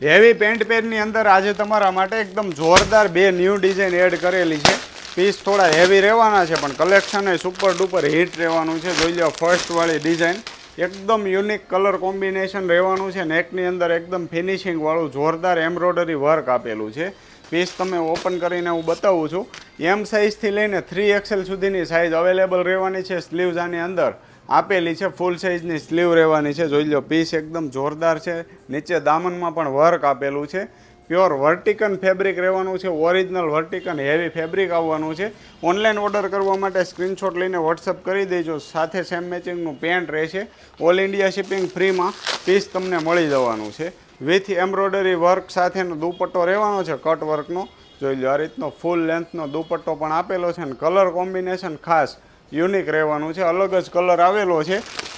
Heavy pant પેરની અંદર આજે તમારા માટે એકદમ જોરદાર બે ન્યૂ ડિઝાઇન એડ કરેલી છે. પીસ થોડા હેવી રહેવાના છે પણ કલેક્શન એ સુપર ડુપર હિટ રહેવાનું છે. જોઈ લો ફર્સ્ટવાળી ડિઝાઇન એકદમ યુનિક કલર કોમ્બિનેશન રહેવાનું છે. નેકની અંદર એકદમ ફિનિશિંગવાળું જોરદાર એમ્બ્રોઇડરી વર્ક આપેલું છે. પીસ તમે ઓપન કરીને હું બતાવું છું. એમ સાઇઝથી લઈને 3XL સુધીની સાઇઝ અવેલેબલ રહેવાની છે. સ્લીવ્સ આની અંદર આપેલી છે. ફૂલ સાઇઝની સ્લીવ રહેવાની છે. જોઈ લો પીસ એકદમ જોરદાર છે. નીચે દામનમાં પણ વર્ક આપેલું છે. પ્યોર વર્ટિકન ફેબ્રિક રહેવાનું છે. ઓરિજિનલ વર્ટિકન હેવી ફેબ્રિક આવવાનું છે. ઓનલાઈન ઓર્ડર કરવા માટે સ્ક્રીનશોટ લઈને વોટ્સઅપ કરી દેજો. સાથે સેમ મેચિંગનું પેન્ટ રહેશે. ઓલ ઇન્ડિયા શિપિંગ ફ્રીમાં પીસ તમને મળી જવાનું છે. વિથ એમ્બ્રોઇડરી વર્ક સાથેનો દુપટ્ટો રહેવાનો છે કટ વર્કનો. જોઈ લો આ રીતનો ફૂલ લેન્થનો દુપટ્ટો પણ આપેલો છે અને કલર કોમ્બિનેશન ખાસ યુનિક રહેવાનું છે. અલગ જ કલર આવેલો છે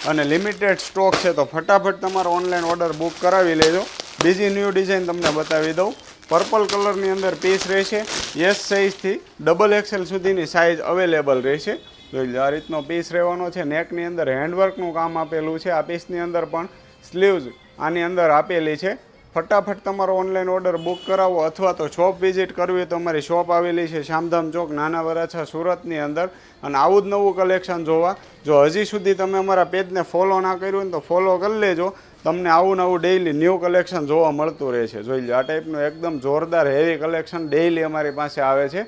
અને લિમિટેડ સ્ટોક છે તો ફટાફટ તમારો ઓનલાઈન ઓર્ડર બુક કરાવી લેજો. બીજી ન્યૂ ડિઝાઇન તમને બતાવી દઉં. પર્પલ કલરની અંદર પીસ રહેશે. એસ સાઇઝથી XXL સુધીની સાઇઝ અવેલેબલ રહેશે. જોઈ લો આ રીતનો પીસ રહેવાનો છે. નેકની અંદર હેન્ડવર્કનું કામ આપેલું છે. આ પીસની અંદર પણ સ્લીવ્સ આની અંદર આપેલી છે. ફટાફટ તમારો ઓનલાઈન ઓર્ડર બુક કરાવો અથવા તો શોપ વિઝિટ કરવી તો અમારી શોપ આવેલી છે શામધામ ચોક નાના વરાછા સુરતની અંદર. અને આવું જ નવું કલેક્શન જોવા જો હજી સુધી તમે અમારા પેજને ફોલો ના કર્યું હોય તો ફોલો કરી લેજો. તમને આવું નવું ડેઇલી ન્યૂ કલેક્શન જોવા મળતું રહે છે. જોઈ લો આ ટાઈપનું એકદમ જોરદાર હેવી કલેક્શન ડેઇલી અમારી પાસે આવે છે.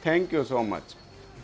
Thank you so much.